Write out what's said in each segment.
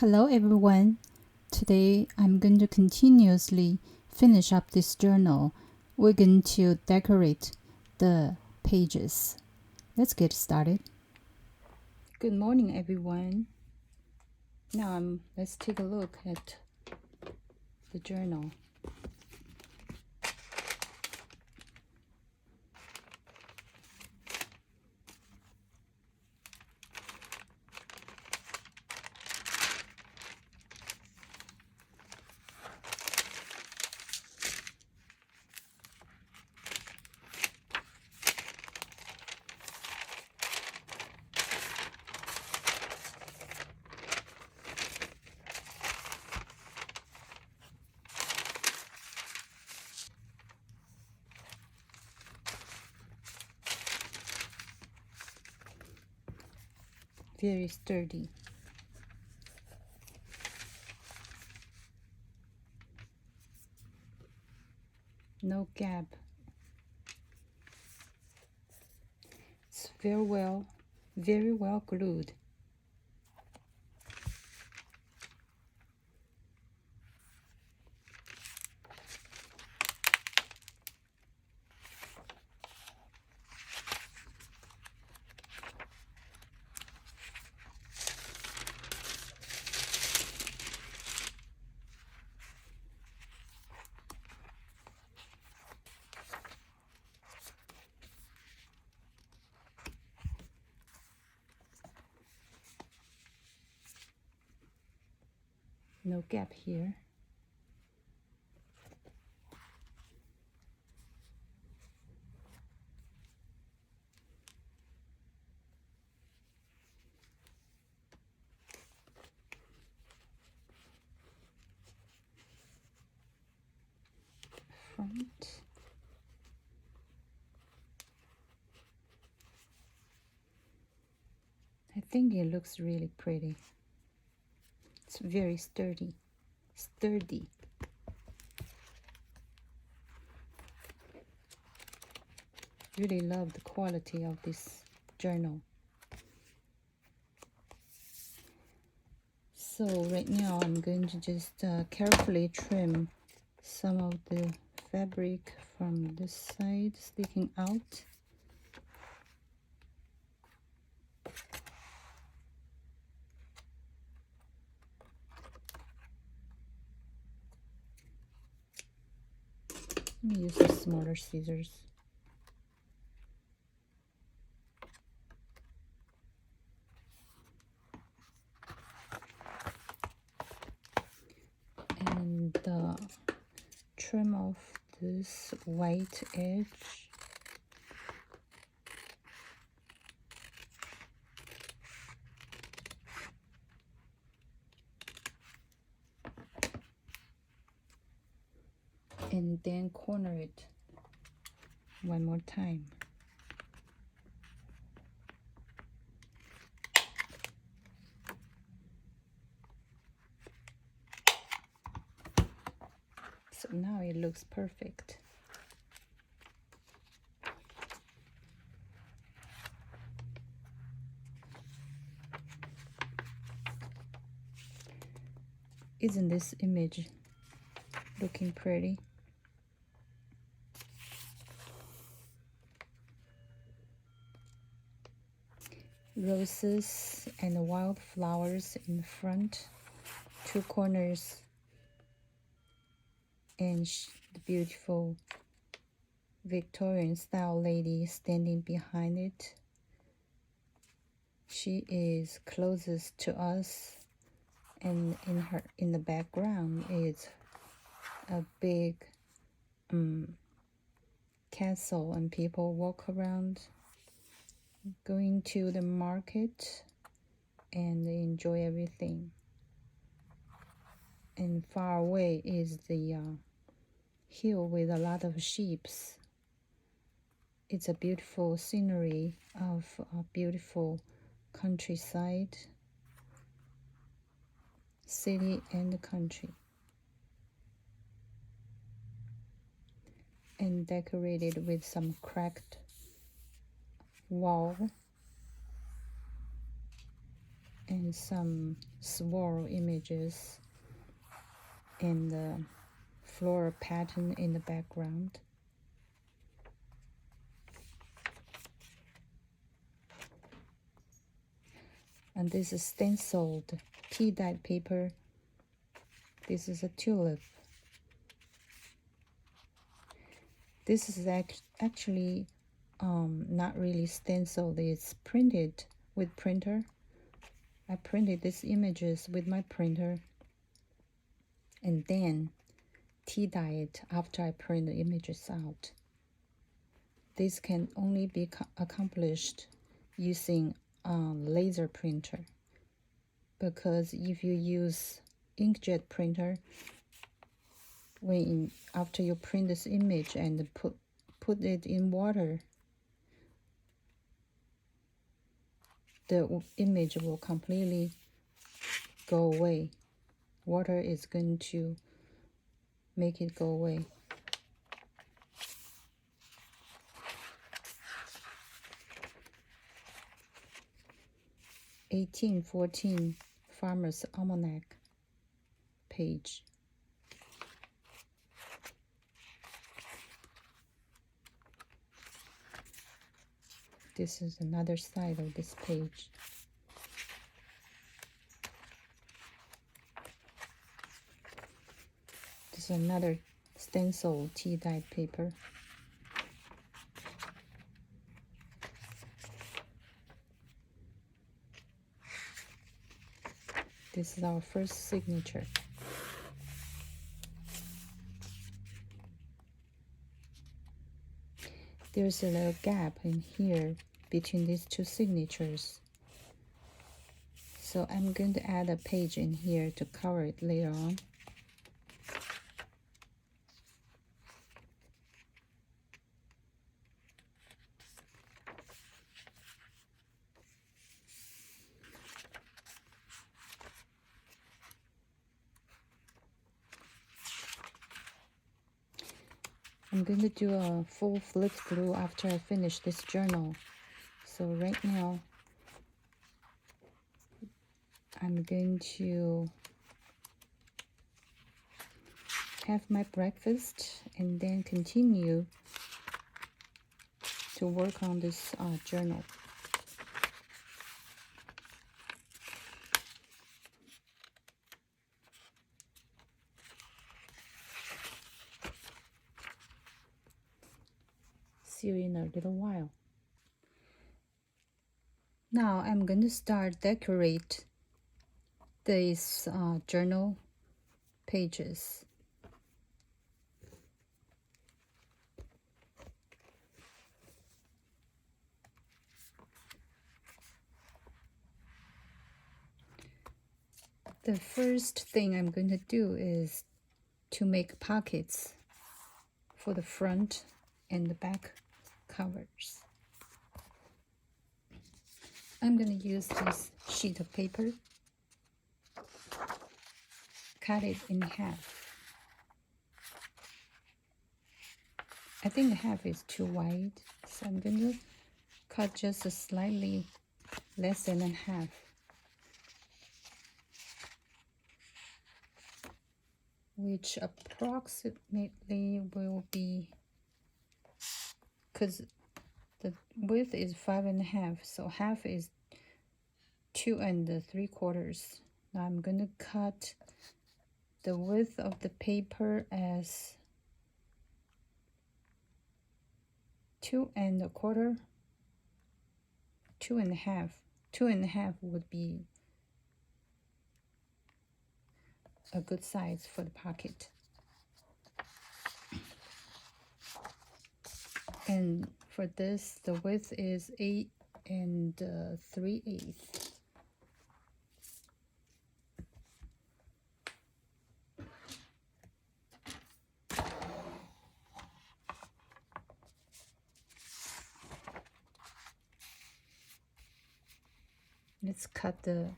Hello everyone. Today I'm going to continuously finish up this journal. We're going to decorate the pages. Let's get started. Good morning everyone. Now let's take a look at the journal. Very sturdy. No gap. It's very well glued. No gap here. Front. I think it looks really pretty. It's very sturdy. Really love the quality of this journal. So right now I'm going to just carefully trim some of the fabric from this side sticking out. Let me use the smaller scissors. And trim off this white edge. And then corner it one more time. So now it looks perfect. Isn't this image looking pretty? Roses and wildflowers in front, two corners, and the beautiful Victorian style lady standing behind it. She is closest to us, and in the background is a big castle, and people walk around going to the market and enjoy everything. And far away is the hill with a lot of sheep. It's a beautiful scenery of a beautiful countryside, city and country, and decorated with some cracked wall and some swirl images and the floral pattern in the background. And this is stenciled tea dyed paper. This is a tulip. This is actually not really stenciled, it's printed with printer. I printed these images with my printer and then tea dye it after I print the images out. This can only be accomplished using a laser printer, because if you use inkjet printer, after you print this image and put it in water, the image will completely go away. Water is going to make it go away. (1814) Farmer's Almanac page. This is another side of this page. This is another stencil tea dyed paper. This is our first signature. There's a little gap in here between these two signatures. So I'm going to add a page in here to cover it later on. I'm going to do a full flip through after I finish this journal. So right now, I'm going to have my breakfast and then continue to work on this journal. See you in a little while. Now I'm going to start decorate these journal pages. The first thing I'm going to do is to make pockets for the front and the back covers. I'm going to use this sheet of paper, cut it in half. I think half is too wide, so I'm going to cut just a slightly less than a half. Which approximately will be, because the width is 5.5, so half is 2 3/4. Now I'm going to cut the width of the paper as 2 1/4, 2.5. 2.5 would be a good size for the pocket. And for this, the width is 8 3/8. Let's cut the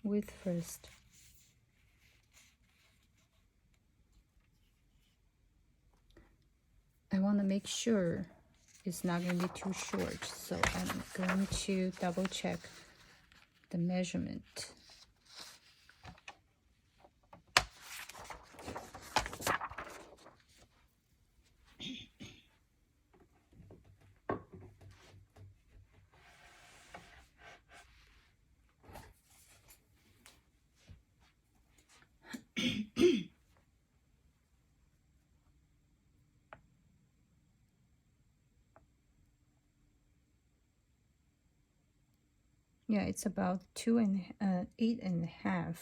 width first. I want to make sure it's not going to be too short, so I'm going to double check the measurement. Yeah, it's about 8.5.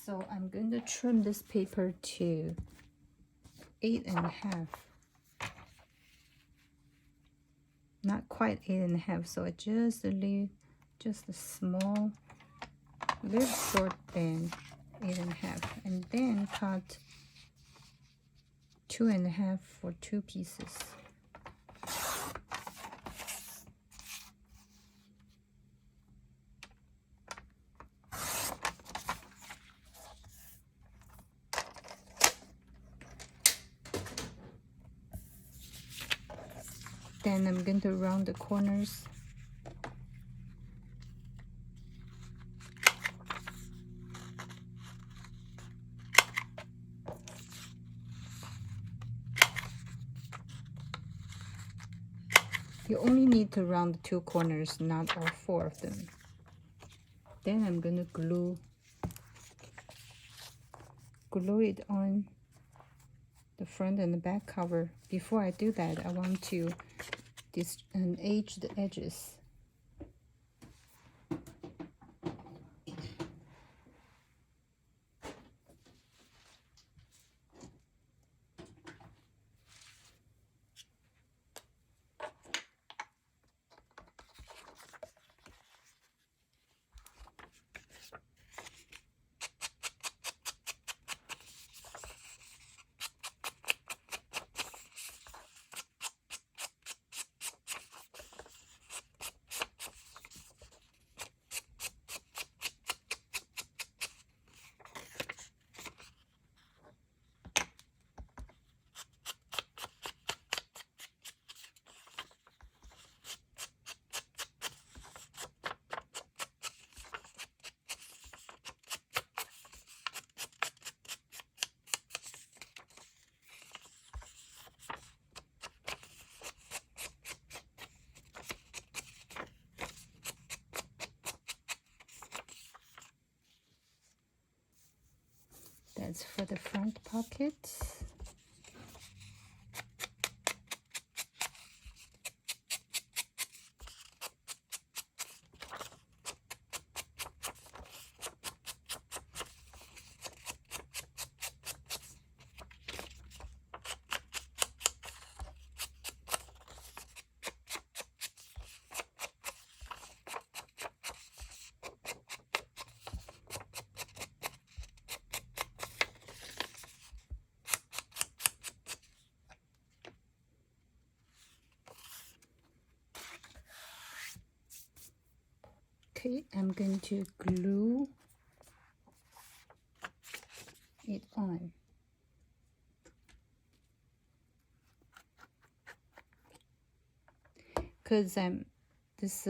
So I'm going to trim this paper to 8.5. Not quite 8.5, so I just leave just a small, little short than 8.5, and then cut 2.5 for 2 pieces. Then I'm going to round the corners. You only need to round the 2 corners, not all 4 of them. Then I'm going to glue it on the front and the back cover. Before I do that, I want to age the edges. That's for the front pocket. Okay, I'm going to glue it on. Because this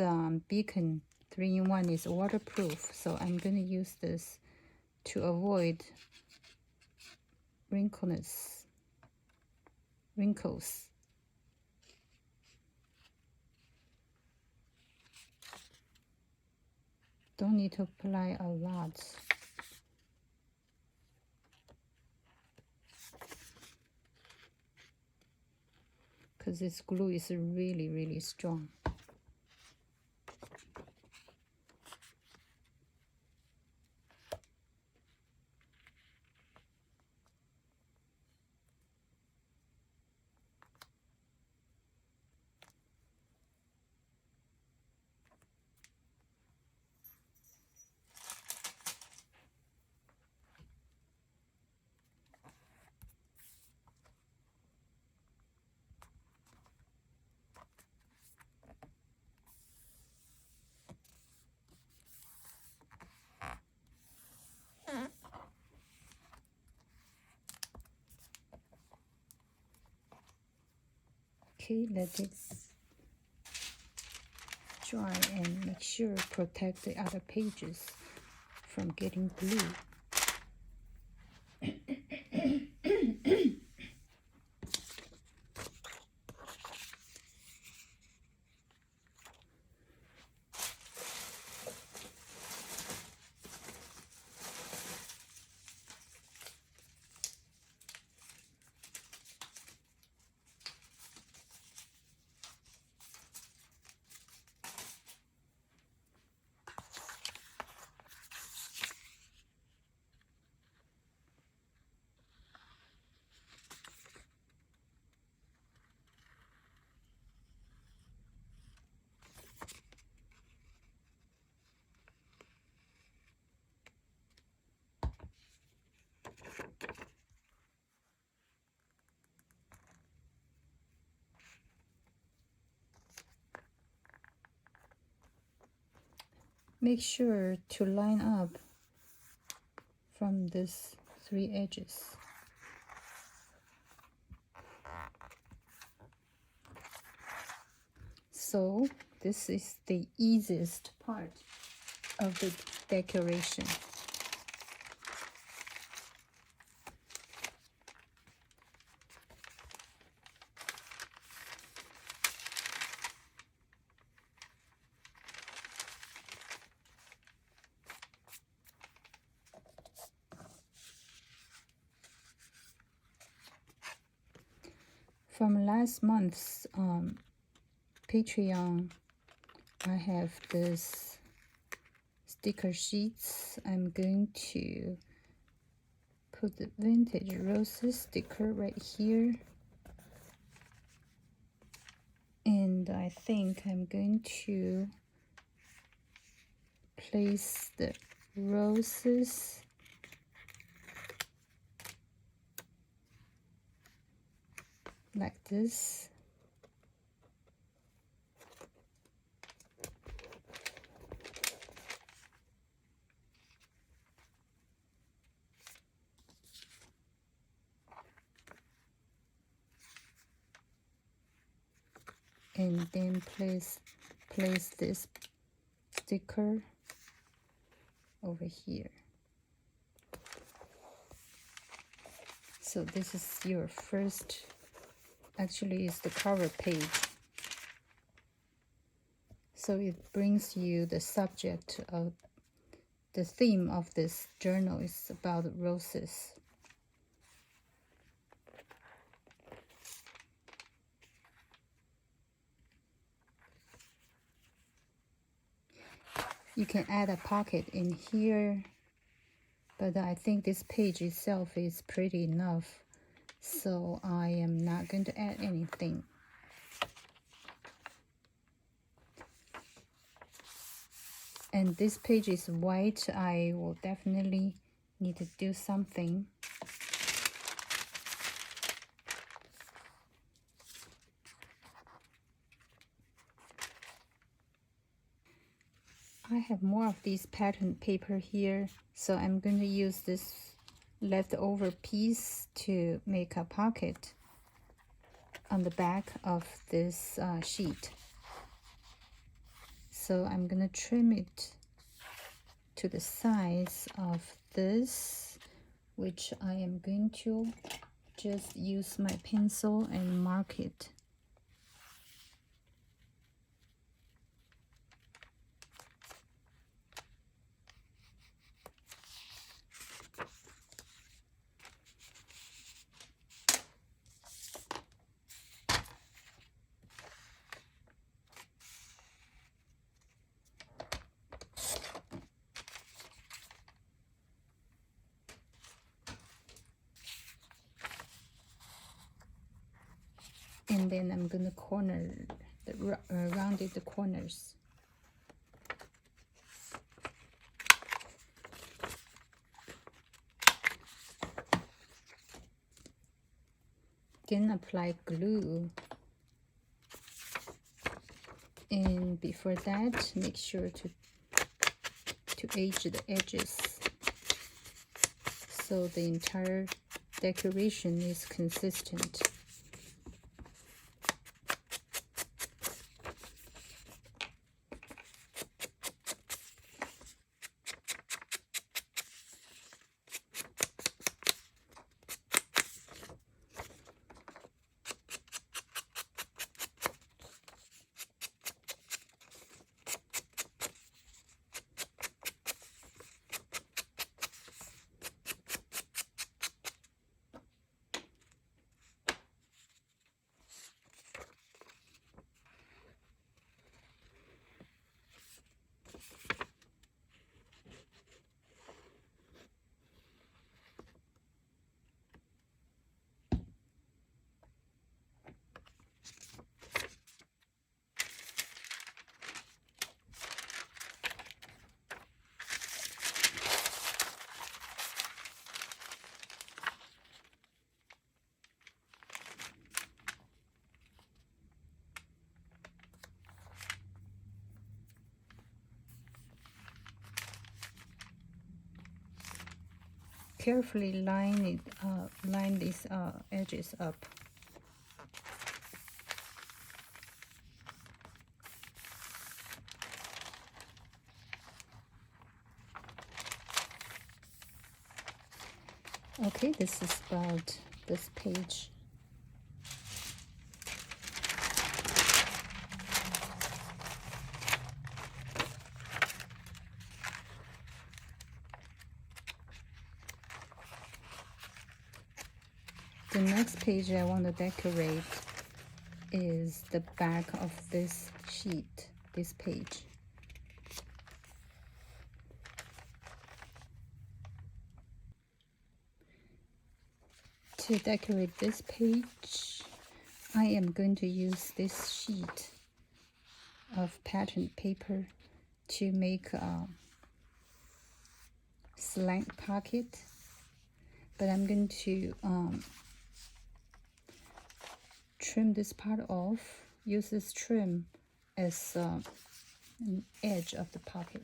beacon 3-in-1 is waterproof, so I'm going to use this to avoid wrinkles. Don't need to apply a lot. Because this glue is really, really strong. Okay, let it dry and make sure protect the other pages from getting glue. Make sure to line up from these 3 edges. So this is the easiest part of the decoration. From last month's Patreon, I have this sticker sheets. I'm going to put the vintage roses sticker right here, and I think I'm going to place the roses like this. And then place this sticker over here. So this is your first, actually it's the cover page. So it brings you the subject of the theme of this journal is about roses. You can add a pocket in here, but I think this page itself is pretty enough, so I am not going to add anything. And this page is white. I will definitely need to do something. I have more of these pattern paper here, so I'm going to use this leftover piece to make a pocket on the back of this sheet. So I'm going to trim it to the size of this, which I am going to just use my pencil and mark it. And then I'm going to corner the rounded the corners. Then apply glue. And before that, make sure to edge the edges so the entire decoration is consistent. carefully line these edges up. Okay, this is about this page. The next page I want to decorate is the back of this sheet, this page. To decorate this page, I am going to use this sheet of pattern paper to make a slant pocket, but I'm going to trim this part off, use this trim as an edge of the pocket.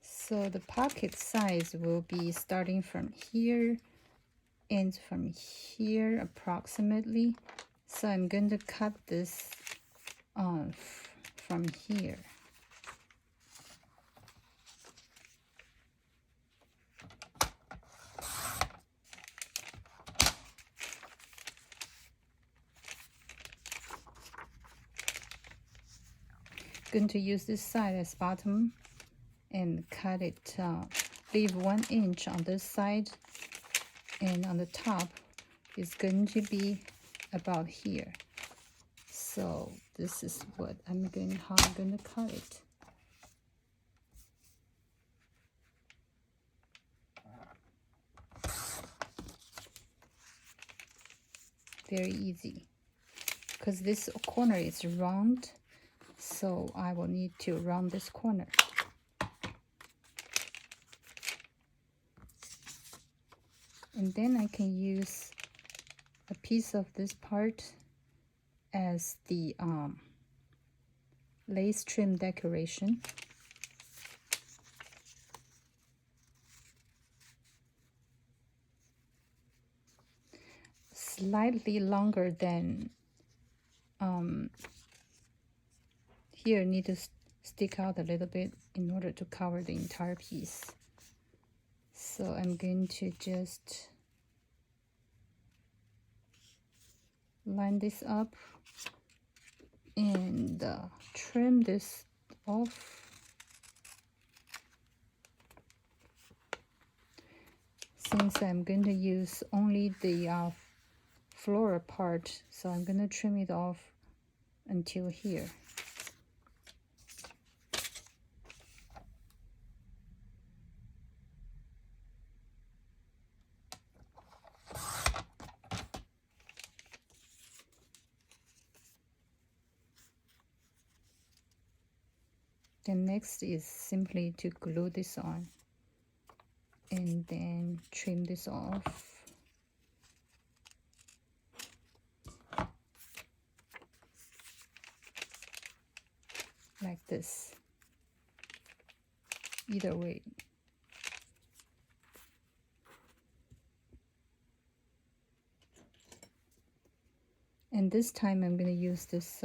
So the pocket size will be starting from here and from here approximately. So I'm going to cut this from here. Going to use this side as bottom and cut it, leave 1 inch on this side, and on the top is going to be about here. So this is what how I'm going to cut it. Very easy, because this corner is round, so I will need to round this corner. And then I can use a piece of this part as the lace trim decoration. Slightly longer than here, need to stick out a little bit in order to cover the entire piece. So I'm going to just line this up and trim this off. Since I'm going to use only the floral part, so I'm going to trim it off until here. Then next is simply to glue this on and then trim this off. Like this. Either way. And this time I'm going to use this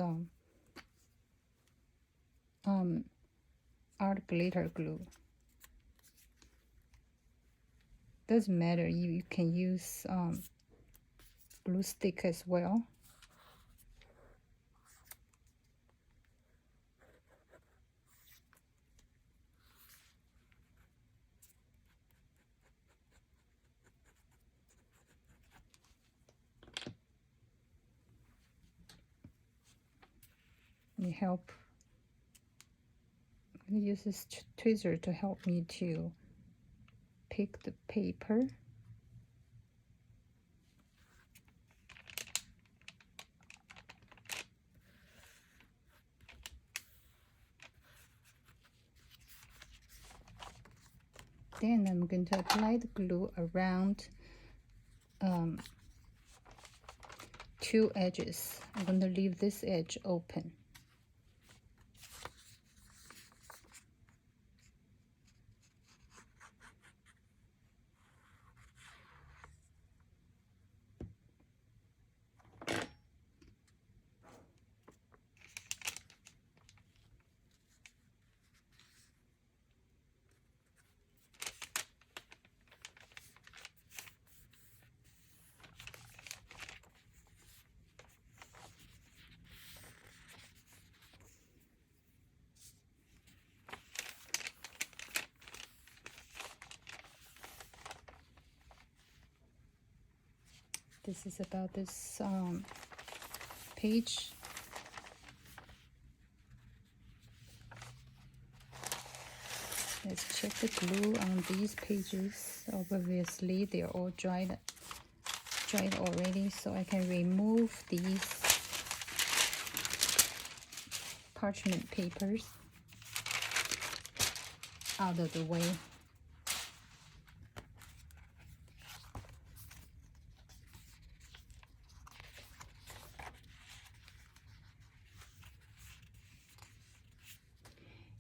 art glitter glue. Doesn't matter, you can use glue stick as well. help. I'm going to use this tweezer to help me to pick the paper. Then I'm going to apply the glue around 2 edges. I'm going to leave this edge open. This is about this page. Let's check the glue on these pages. Obviously, they're all dried already, so I can remove these parchment papers out of the way.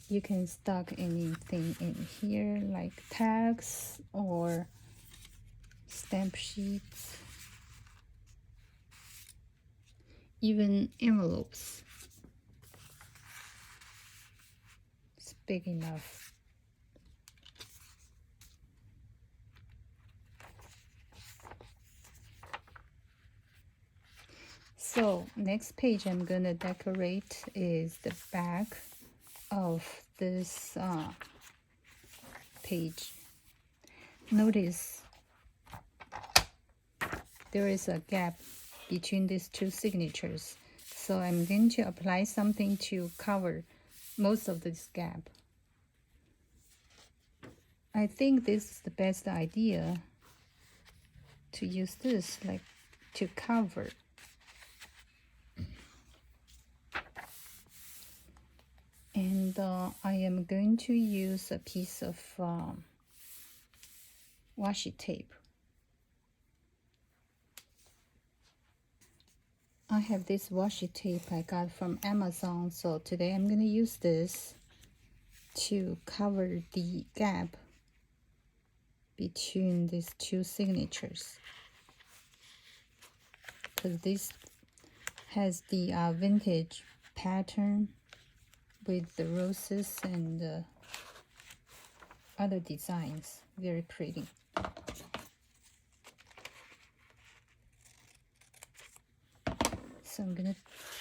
You can stuck anything in here, like tags or stamp sheets, even envelopes. It's big enough. So next page I'm gonna decorate is the back of this page. Notice there is a gap between these 2 signatures, so I'm going to apply something to cover most of this gap. I think this is the best idea, to use this like to cover. And I am going to use a piece of washi tape. I have this washi tape I got from Amazon, so today I'm going to use this to cover the gap between these 2 signatures, because this has the vintage pattern with the roses and other designs. Very pretty. So I'm gonna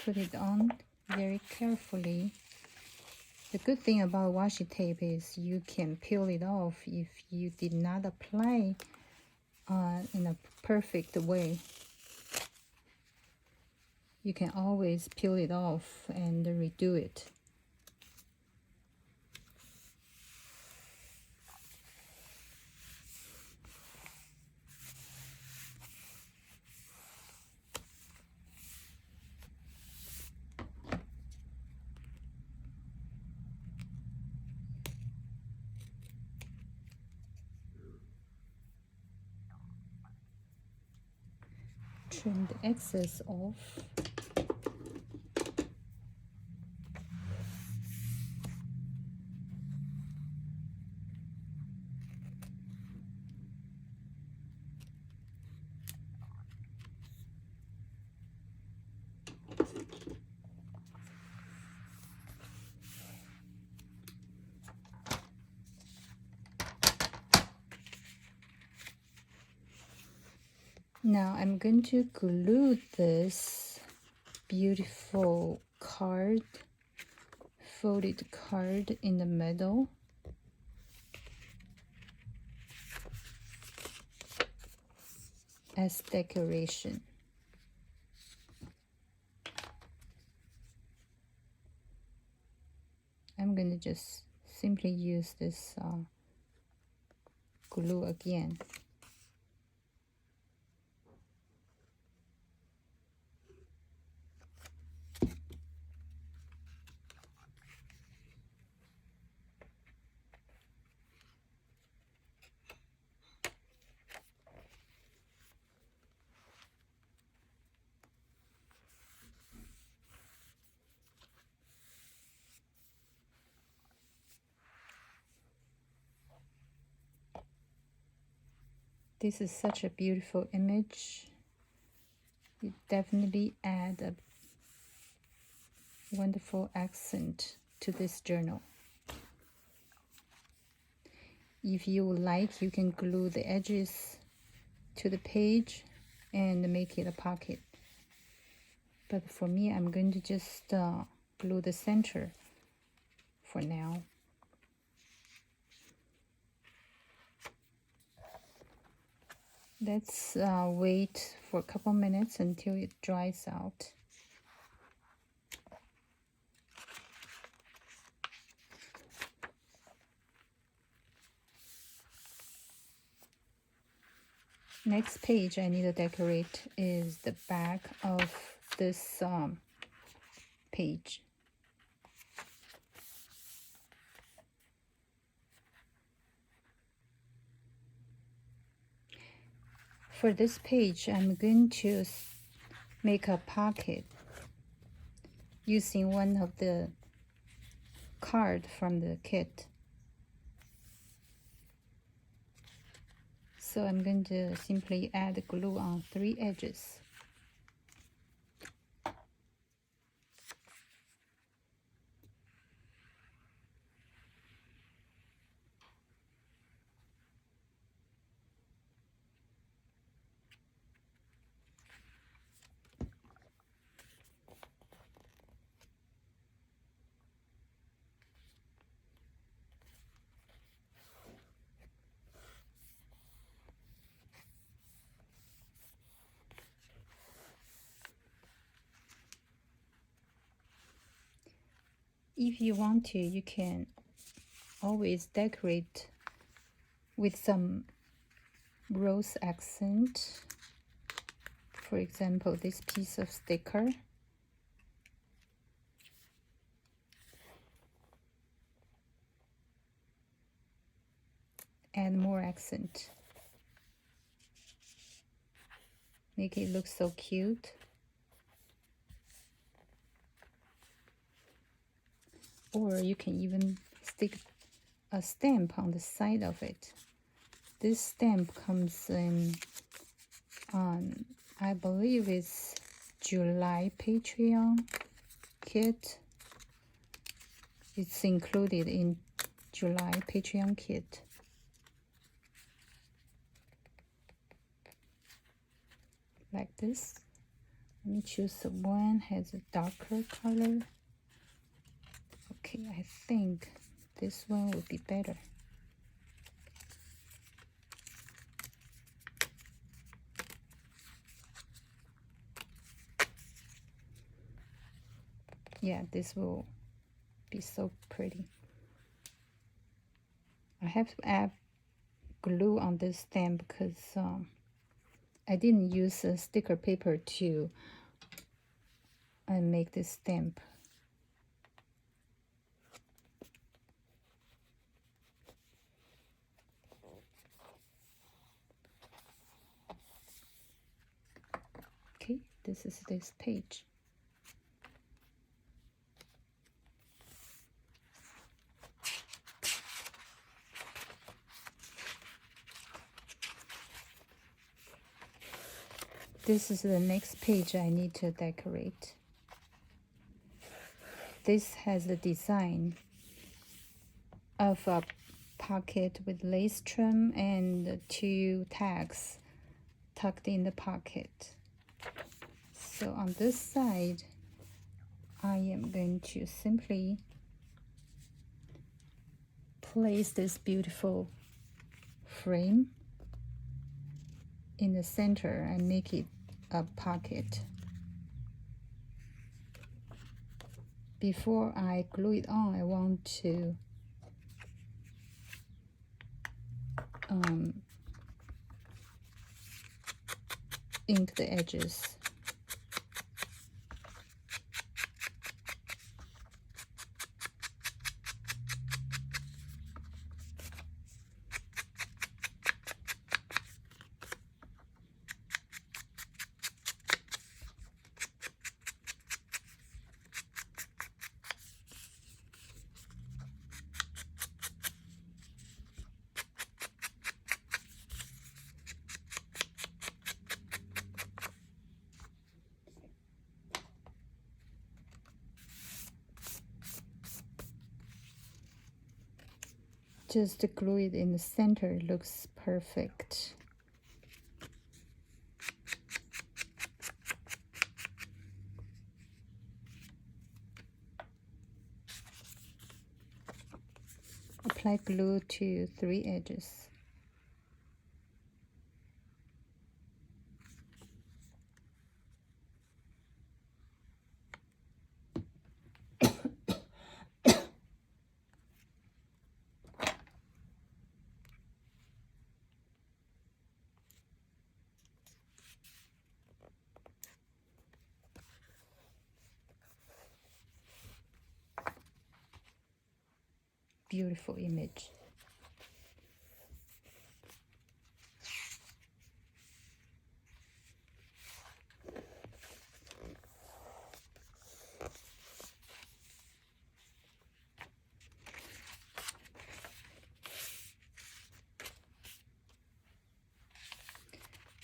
put it on very carefully. The good thing about washi tape is you can peel it off if you did not apply in a perfect way. You can always peel it off and redo it. Trim the excess off. Now I'm going to glue this beautiful card, folded card in the middle. As decoration. just simply use this glue again. This is such a beautiful image. It definitely adds a wonderful accent to this journal. If you would like, you can glue the edges to the page and make it a pocket. But for me, I'm going to just glue the center for now. Let's wait for a couple minutes until it dries out. Next page I need to decorate is the back of this page. For this page, I'm going to make a pocket using one of the card from the kit. So I'm going to simply add glue on 3 edges. If you want to, you can always decorate with some rose accent. For example, this piece of sticker. Add more accent. Make it look so cute. Or you can even stick a stamp on the side of it. This stamp comes in on, I believe it's July Patreon kit. It's included in July Patreon kit. Like this. Let me choose the one has a darker color. Okay, I think this one would be better. Yeah, this will be so pretty. I have to add glue on this stamp because I didn't use a sticker paper to make this stamp. Okay, this is this page. This is the next page I need to decorate. This has the design of a pocket with lace trim and 2 tags tucked in the pocket. So on this side, I am going to simply place this beautiful frame in the center and make it a pocket. before I glue it on, I want to ink the edges. Just glue it in the center, looks perfect. Apply glue to 3 edges. Beautiful image.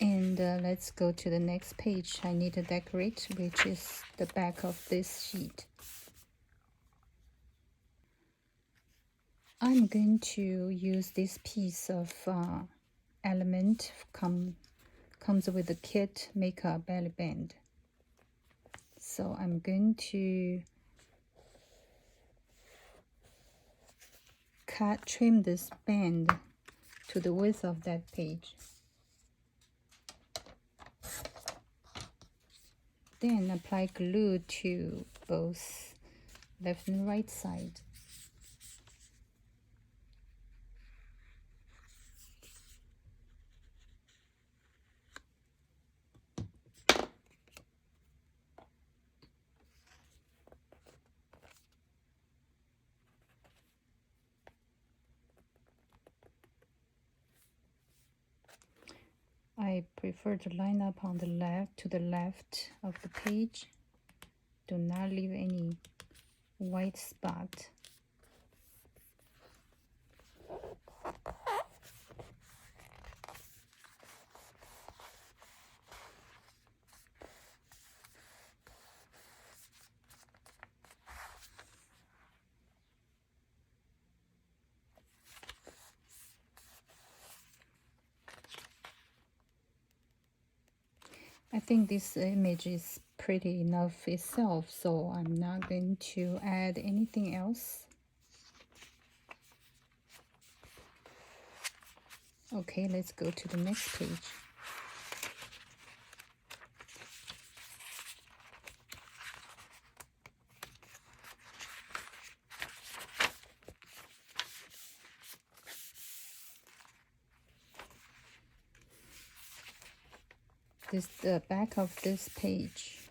And let's go to the next page. I need to decorate, which is the back of this sheet. I'm going to use this piece of element comes with the kit, make a belly band. So I'm going to trim this band to the width of that page. Then apply glue to both left and right side. I prefer to line up on the left of the page. Do not leave any white spot. I think this image is pretty enough itself, so I'm not going to add anything else. Okay, let's go to the next page. This is the back of this page.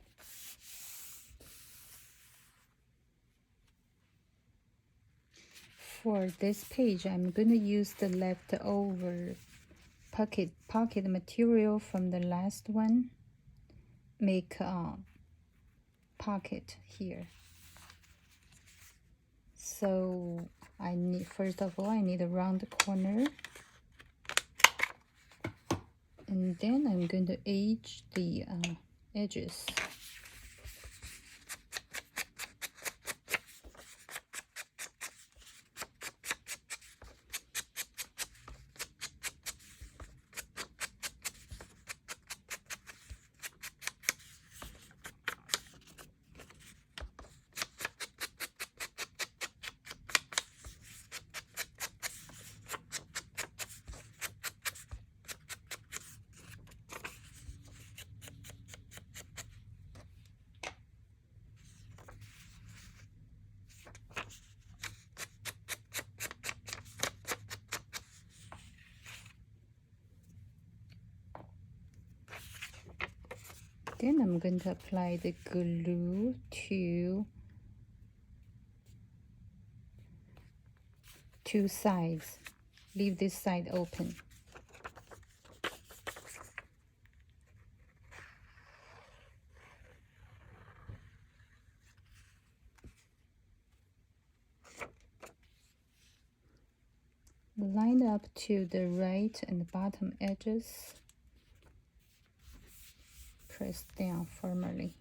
For this page, I'm going to use the leftover pocket material from the last one. Make a pocket here. So I need, first of all, I need a round corner. And then I'm going to edge the edges. Then I'm going to apply the glue to two sides. Leave this side open. Line up to the right and bottom edges. Press down firmly.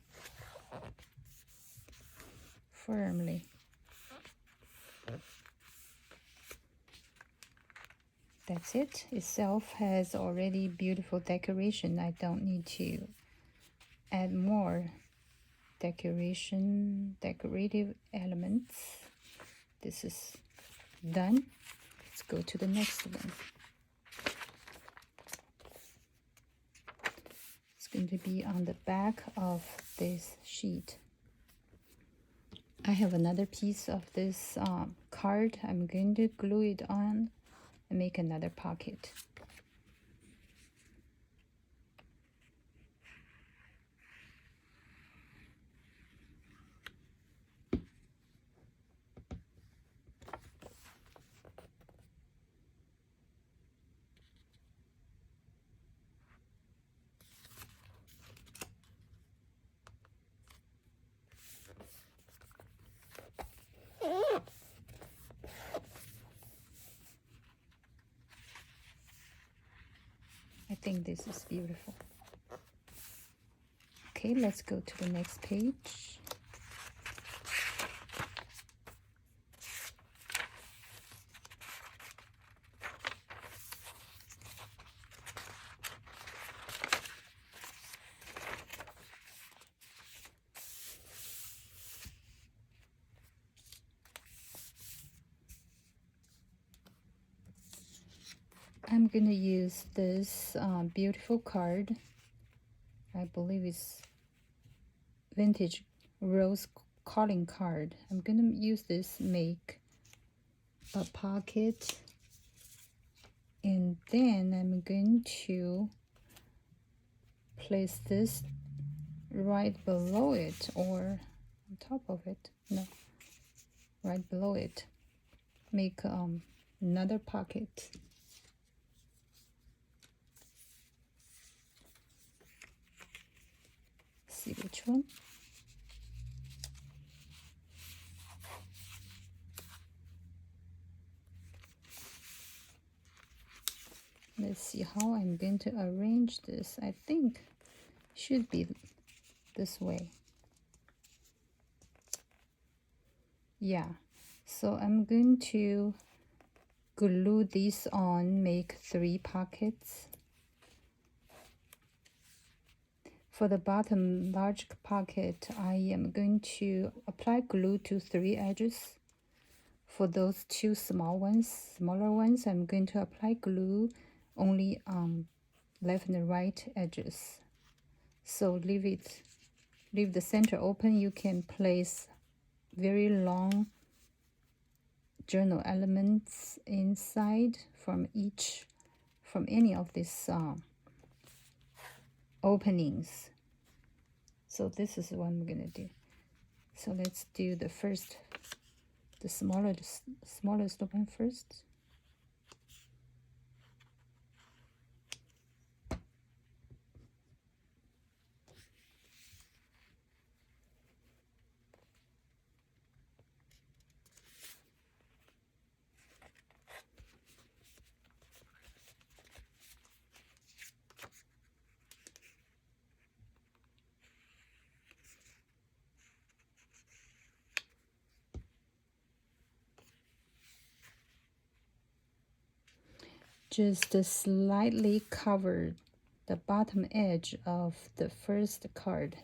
That's it. Itself has already beautiful decoration. I don't need to add more decorative elements. This is done. Let's go to the next one. It's going to be on the back of this sheet. I have another piece of this card. I'm going to glue it on and make another pocket. I think this is beautiful. Okay, let's go to the next page. I'm going to use this beautiful card. I believe it's vintage rose calling card. I'm going to use this, make a pocket, and then I'm going to place this right below it, or on top of it. No, right below it. Make another pocket. See which one. Let's see how I'm going to arrange this. I think should be this way. Yeah, so I'm going to glue this on, make 3 pockets. For the bottom large pocket, I am going to apply glue to 3 edges. For those 2 smaller ones, I'm going to apply glue only on left and right edges. So leave the center open. You can place very long journal elements inside from any of these openings. So this is what I'm gonna do. So let's do the smallest one first. Just slightly cover the bottom edge of the first card.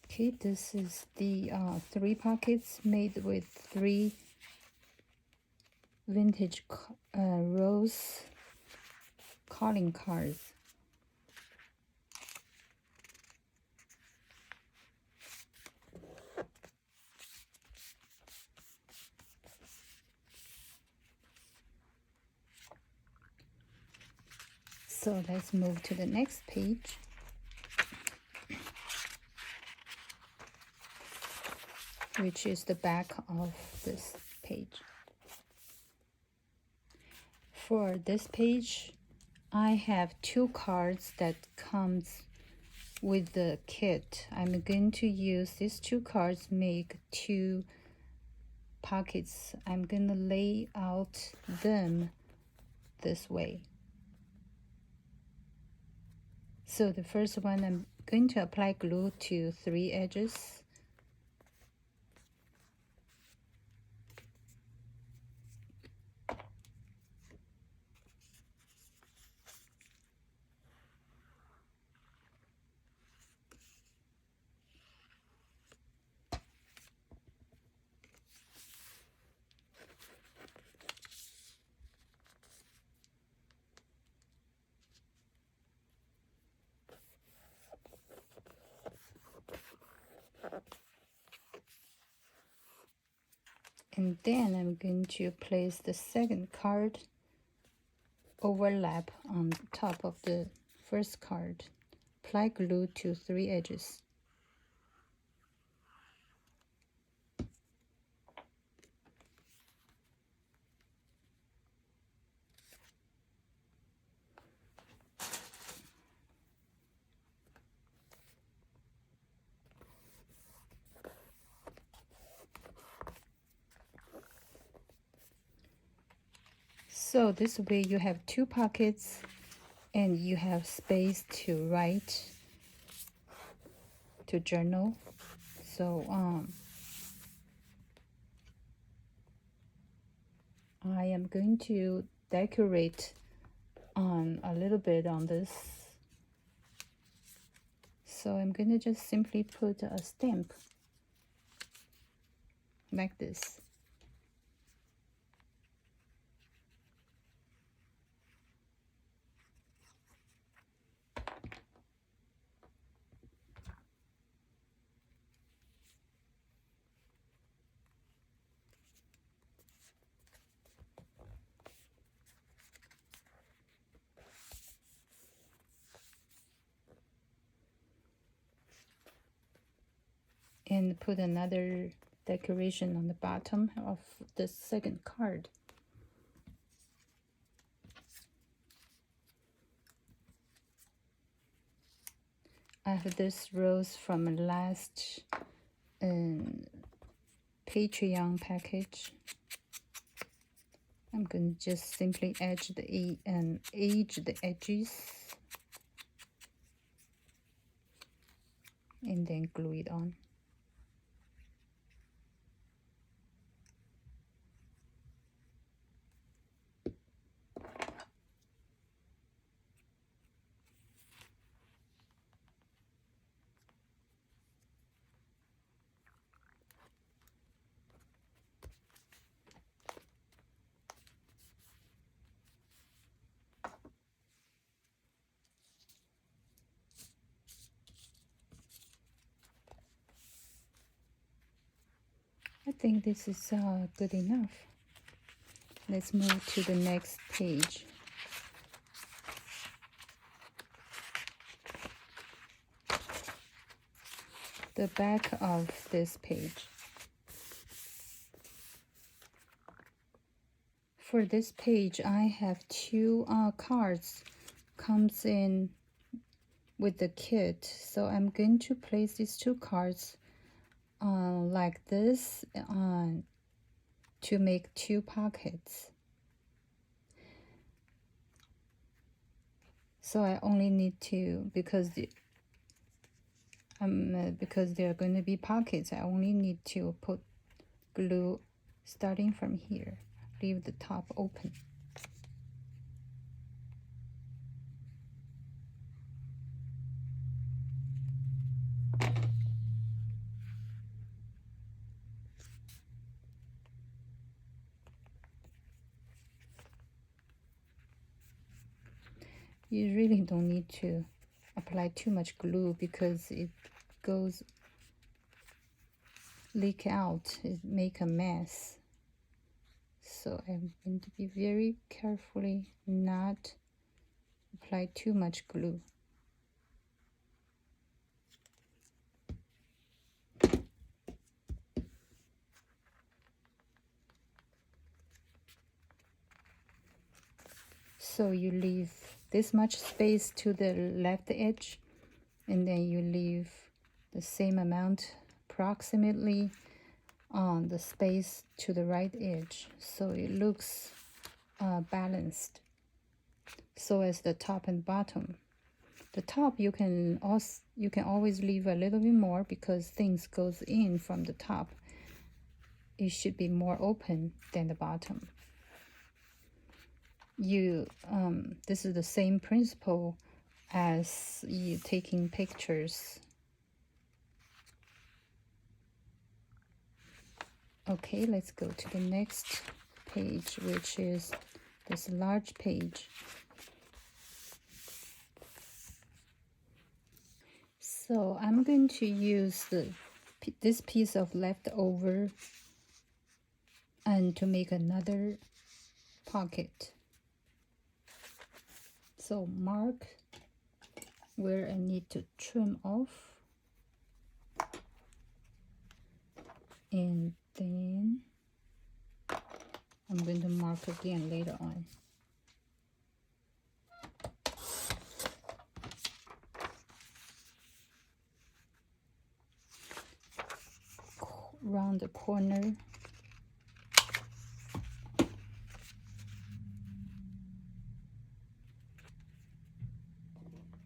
Okay, this is the 3 pockets made with 3 vintage rose calling cards. So let's move to the next page. Which is the back of this page. For this page, I have 2 cards that comes with the kit. I'm going to use these 2 cards, make 2 pockets. I'm going to lay out them this way. So the first one, I'm going to apply glue to 3 edges. And then I'm going to place the second card overlap on top of the first card. Apply glue to 3 edges. So this way you have 2 pockets and you have space to write, to journal. So I am going to decorate on a little bit on this. So I'm going to just simply put a stamp like this. And put another decoration on the bottom of the second card. I have this rose from last Patreon package. I'm going to just simply edge the edges and then glue it on. I think this is good enough. Let's move to the next page. The back of this page. For this page, I have 2 cards comes in with the kit. So I'm going to place these 2 cards like this to make 2 pockets. So I only need to, because they're going to be pockets, I only need to put glue starting from here. Leave the top open. You really don't need to apply too much glue because it goes leak out, it make a mess. So I'm going to be very carefully not apply too much glue. So you leave this much space to the left edge, and then you leave the same amount approximately on the space to the right edge, so it looks balanced. So as the top and bottom. The top you can always leave a little bit more because things goes in from the top. It should be more open than the bottom. This is the same principle as you taking pictures. Okay, let's go to the next page, which is this large page. So I'm going to use this piece of leftover and to make another pocket. So mark where I need to trim off, and then I'm going to mark again later on. Round the corner.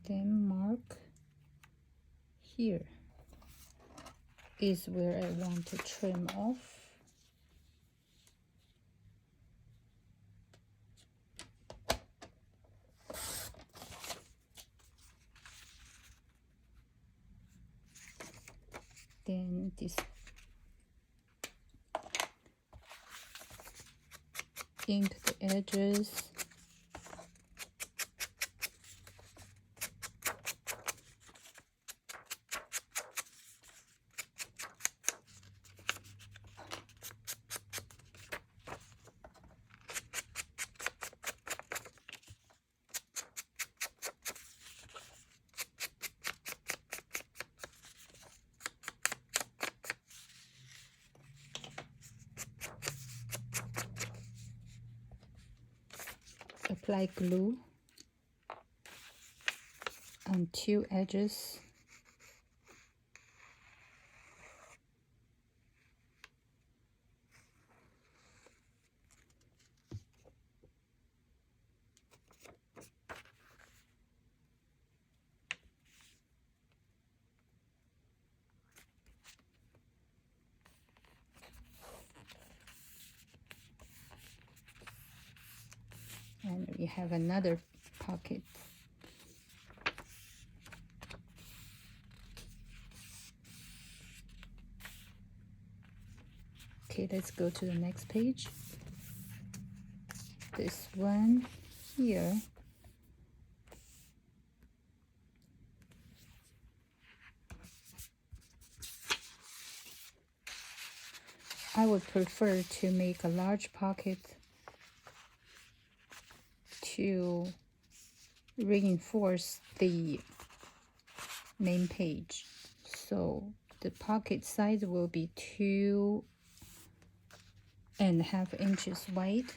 Then mark here is where I want to trim off. Then this ink the edges. Apply glue on two edges. And we have another pocket. Okay, let's go to the next page. This one here. I would prefer to make a large pocket to reinforce the main page. So the pocket size will be 2.5 inches wide.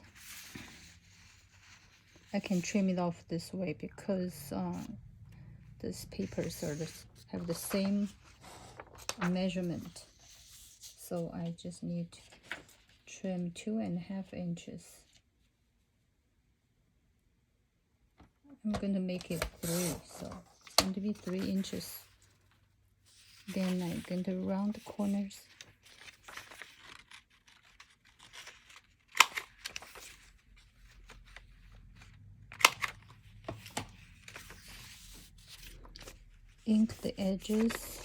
I can trim it off this way because these papers have the same measurement. So I just need to trim 2.5 inches. I'm going to make it 3, so it's going to be 3 inches. Then I'm going to round the corners. Ink the edges.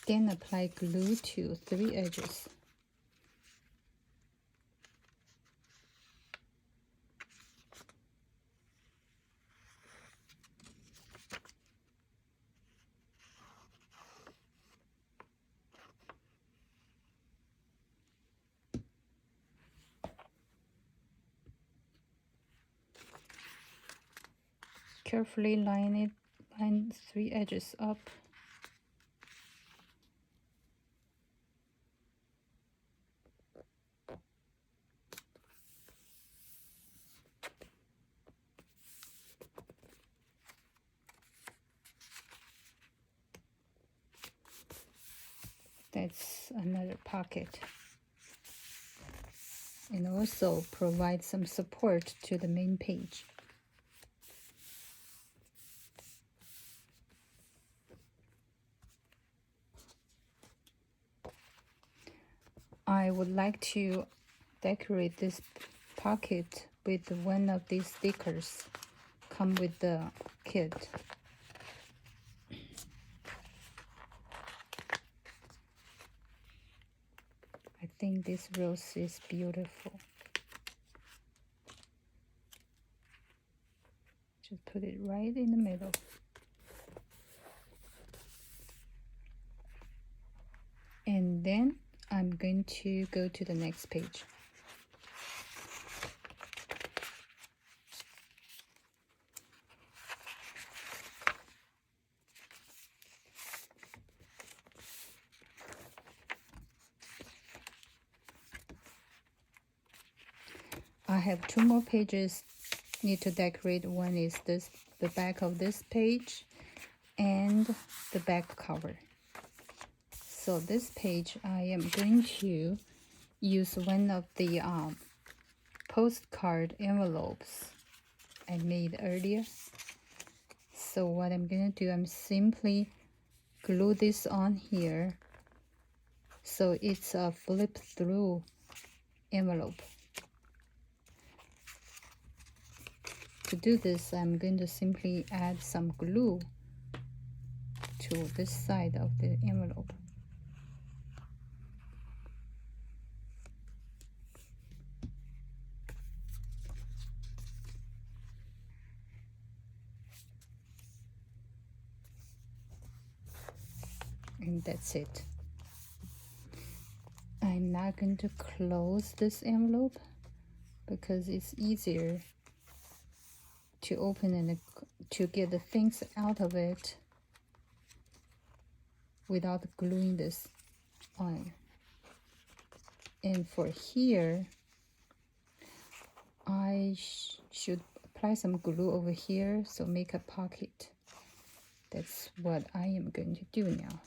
Then apply glue to 3 edges. Carefully line 3 edges up. That's another pocket. And also provide some support to the main page. I would like to decorate this pocket with one of these stickers. Come with the kit. I think this rose is beautiful. Just put it right in the middle. And then I'm going to go to the next page. I have 2 more pages need to decorate. One is the back of this page and the back cover. So this page I am going to use one of the postcard envelopes I made earlier. So what I'm going to do, I'm simply glue this on here so it's a flip through envelope. To do this, I'm going to simply add some glue to this side of the envelope. And that's it. I'm not going to close this envelope because it's easier to open and to get the things out of it without gluing this on. And for here, I should apply some glue over here, so make a pocket. That's what I am going to do now.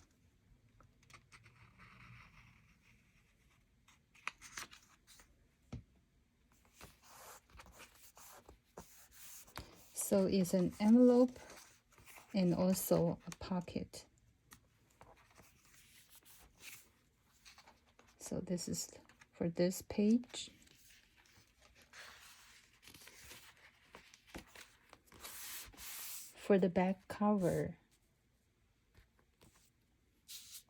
So it's an envelope and also a pocket. So this is for this page. For the back cover,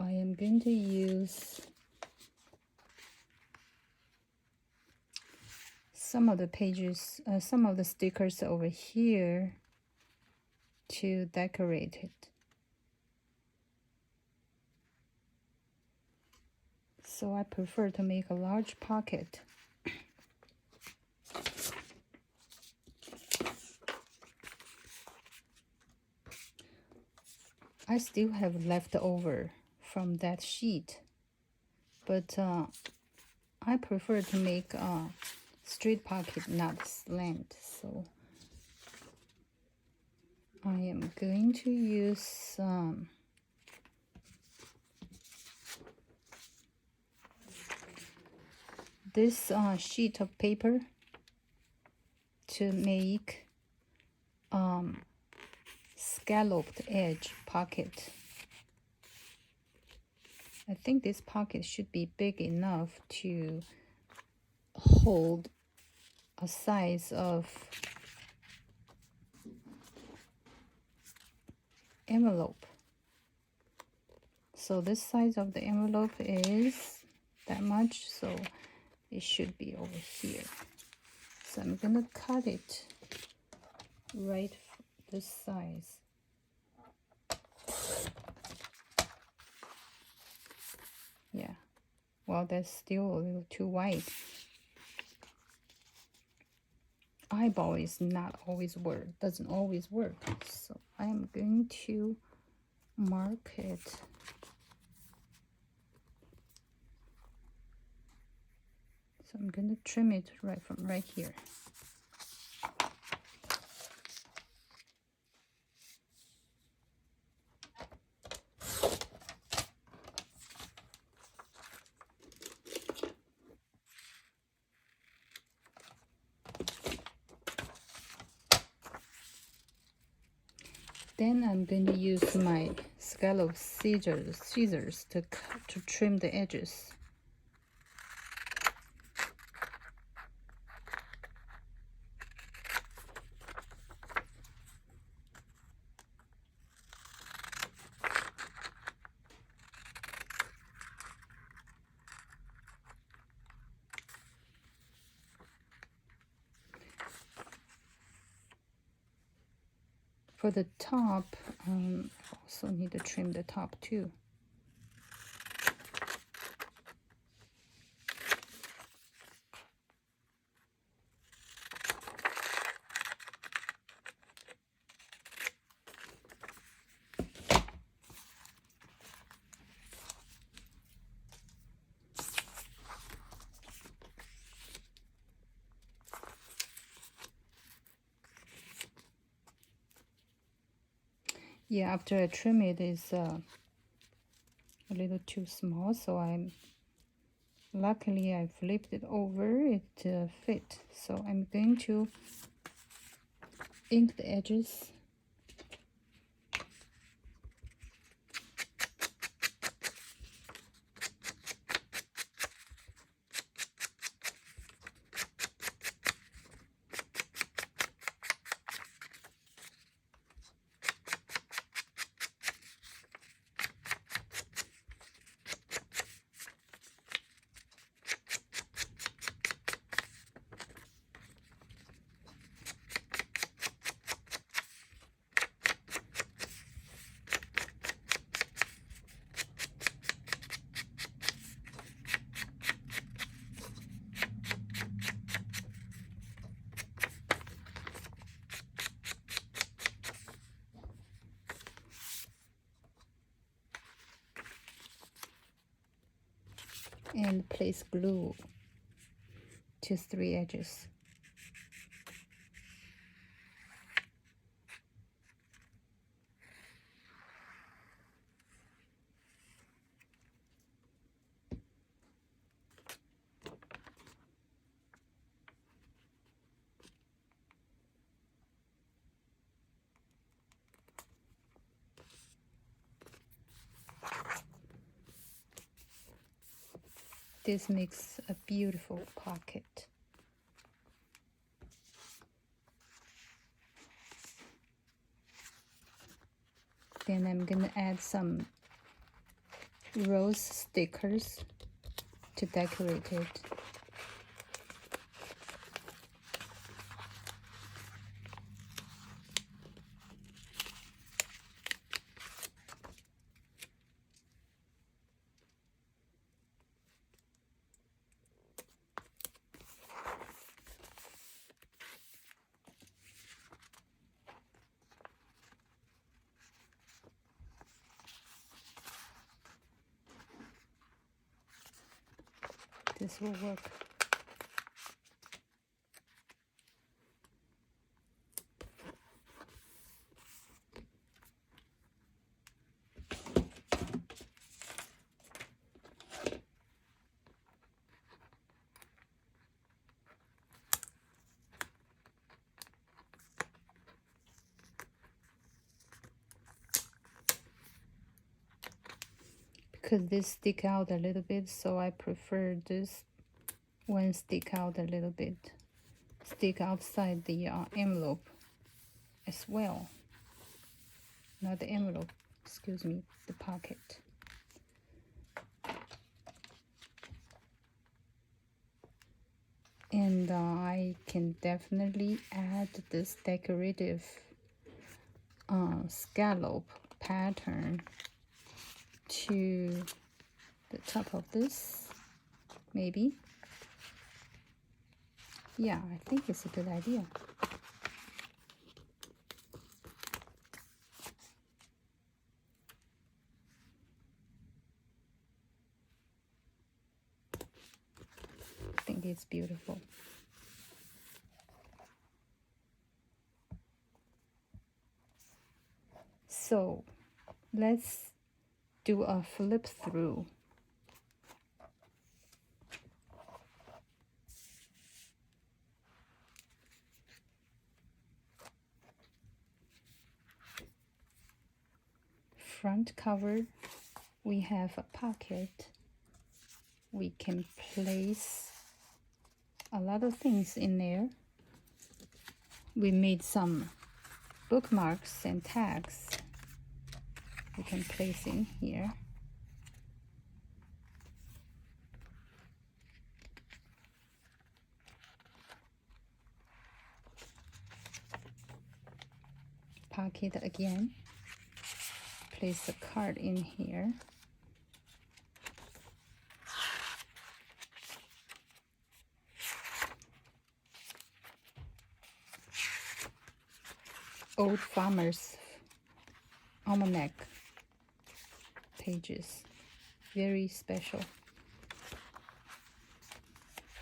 I am going to use some of the pages, some of the stickers over here to decorate it. So I prefer to make a large pocket. I still have leftover from that sheet, but I prefer to make a straight pocket, not slant. So I am going to use some this sheet of paper to make scalloped edge pocket. I think this pocket should be big enough to hold a size of envelope. So this size of the envelope is that much, so it should be over here. So I'm gonna cut it right this size. Yeah, well, that's still a little too wide. Eyeball is not always doesn't always work. So I'm going to mark it. So I'm going to trim it right from right here. Then I'm going to use my scallop scissors to trim the edges. For the top, I also need to trim the top too. Yeah, after I trim it, it's a little too small, so luckily I flipped it over, it fit. So I'm going to ink the edges. And place glue to 3 edges. This makes a beautiful pocket. Then I'm gonna add some rose stickers to decorate it. This will work. Because this stick out a little bit, so I prefer this one stick out a little bit, stick outside the envelope as well. Not the envelope, excuse me, the pocket. And I can definitely add this decorative scallop pattern to the top of this, maybe. Yeah, I think it's a good idea. I think it's beautiful. So let's do a flip through. Front cover, we have a pocket. We can place a lot of things in there. We made some bookmarks and tags. We can place in here. Pocket again. Place a card in here. Old Farmer's Almanac pages. Very special.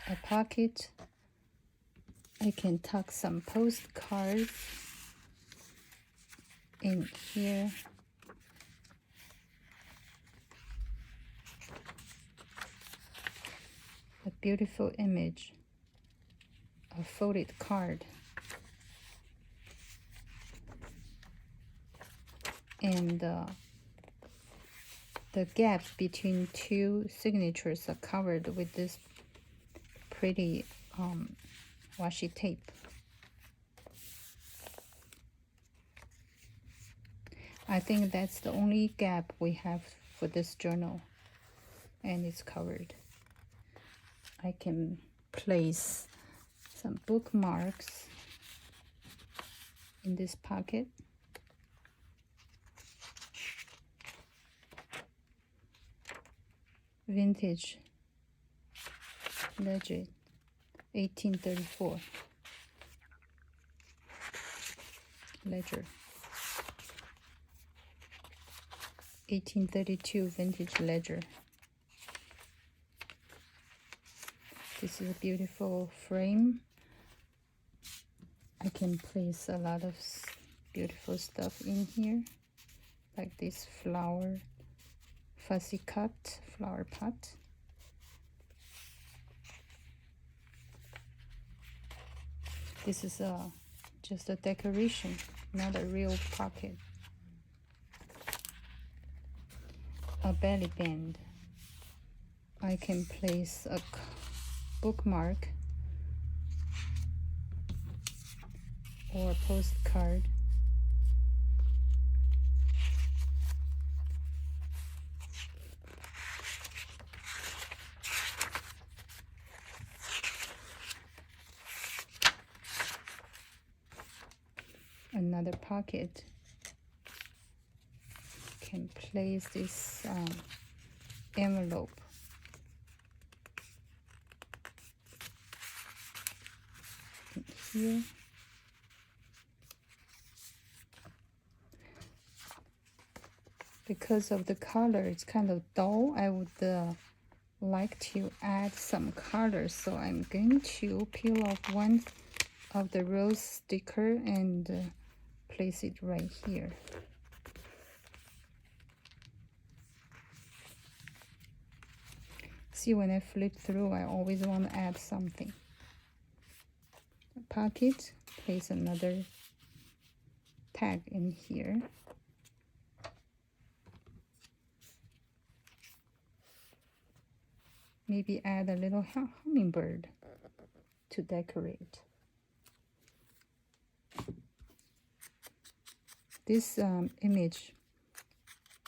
A pocket. I can tuck some postcards in here. A beautiful image. A folded card. And the gaps between two signatures are covered with this pretty washi tape. I think that's the only gap we have for this journal, and it's covered. I can place some bookmarks in this pocket. Vintage ledger, 1834 ledger, 1832 vintage ledger. This is a beautiful frame. I can place a lot of beautiful stuff in here, like this flower, fussy cut flower pot. This is just a decoration, not a real pocket. A belly band. I can place a bookmark or a postcard. Another pocket. Can place this envelope. In here. Because of the color, it's kind of dull. I would like to add some color, so I'm going to peel off one of the rose sticker and place it right here. See, when I flip through, I always want to add something. A pocket, place another tag in here. Maybe add a little hummingbird to decorate. This image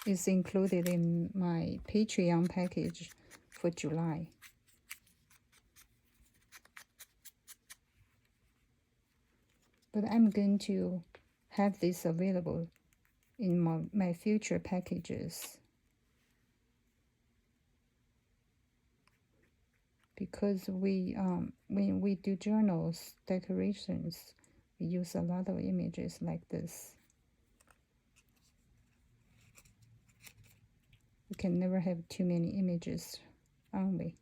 is included in my Patreon package for July. But I'm going to have this available in my future packages. Because when we do journals, decorations, we use a lot of images like this. You can never have too many images only.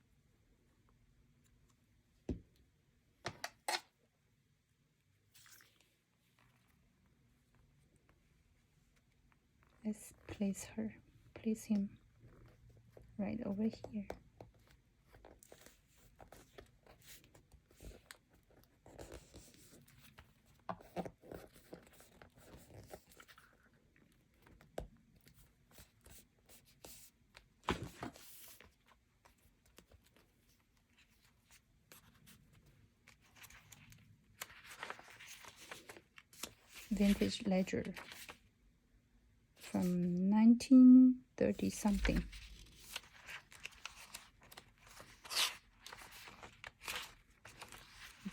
Let's place him right over here. Vintage ledger from 1930 something.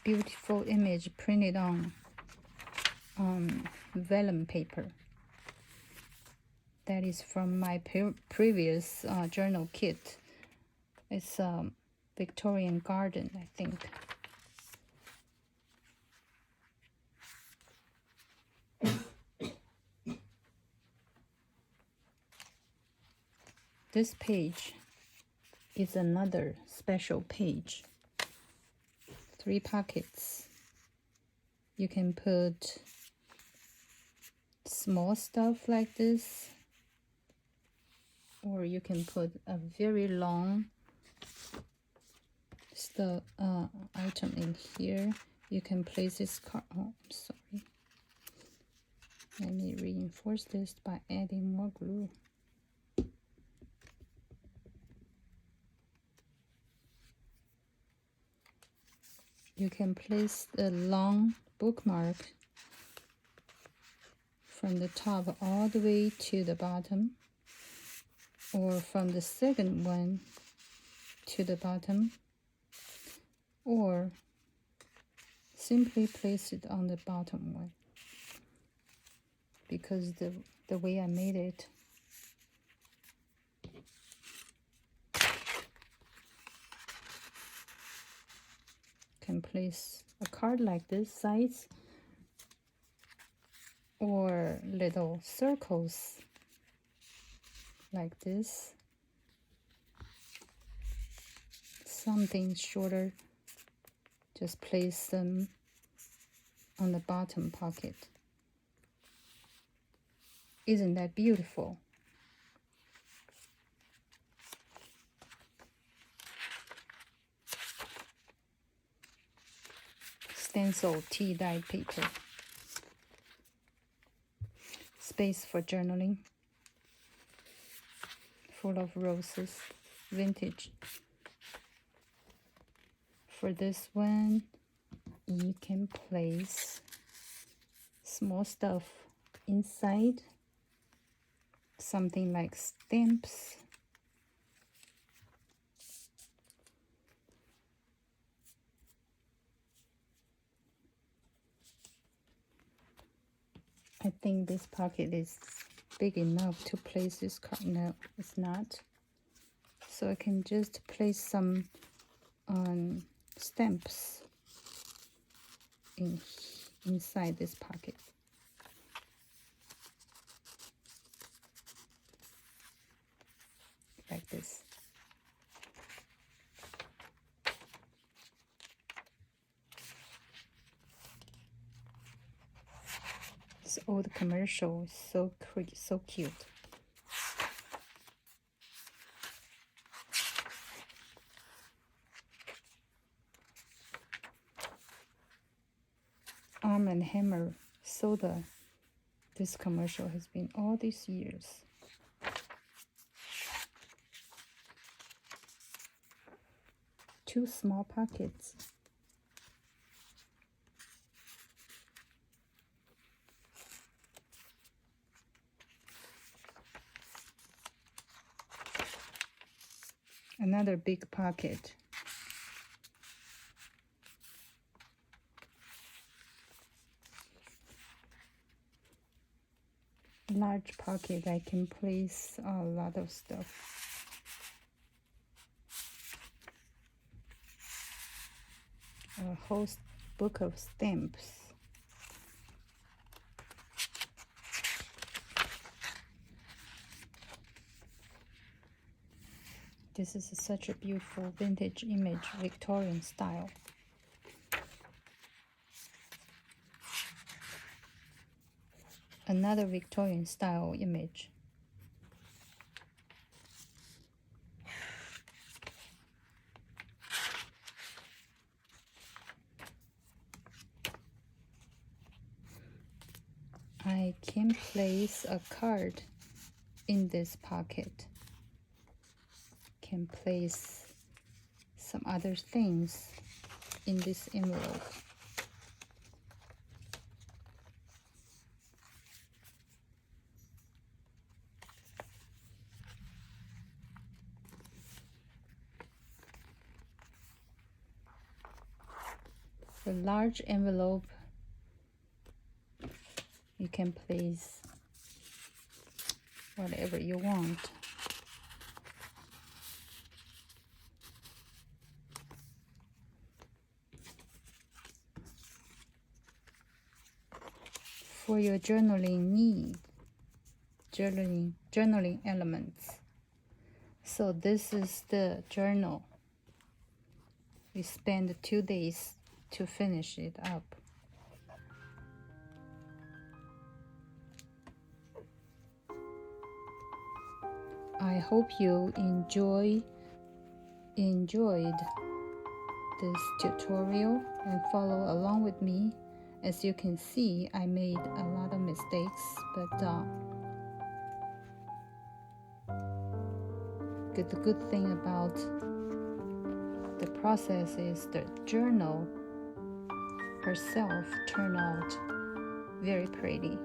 Beautiful image printed on vellum paper. That is from my previous journal kit. It's Victorian garden, I think. This page is another special page. 3 pockets. You can put small stuff like this, or you can put a very long stuff item in here. You can place this card. Oh, I'm sorry. Let me reinforce this by adding more glue. You can place the long bookmark from the top all the way to the bottom, or from the second one to the bottom, or simply place it on the bottom one, because the way I made it. Can place a card like this size, or little circles like this. Something shorter, just place them on the bottom pocket. Isn't that beautiful? Stencil tea dye paper. Space for journaling. Full of roses. Vintage. For this one, you can place small stuff inside. Something like stamps. I think this pocket is big enough to place this card. No, it's not. So I can just place some stamps inside this pocket. Like this. This old commercial is so pretty, so cute. Arm & Hammer soda. This commercial has been all these years. Two small pockets. Another big pocket. large pocket, I can place a lot of stuff. A whole book of stamps. This is such a beautiful vintage image, Victorian style. Another Victorian style image. I can place a card in this pocket. Can place some other things in this envelope. The large envelope, you can place whatever you want. For your journaling need, journaling elements. So this is the journal. We spent 2 days to finish it up. I hope you enjoyed this tutorial and follow along with me. As you can see, I made a lot of mistakes, but the good thing about the process is the journal herself turned out very pretty.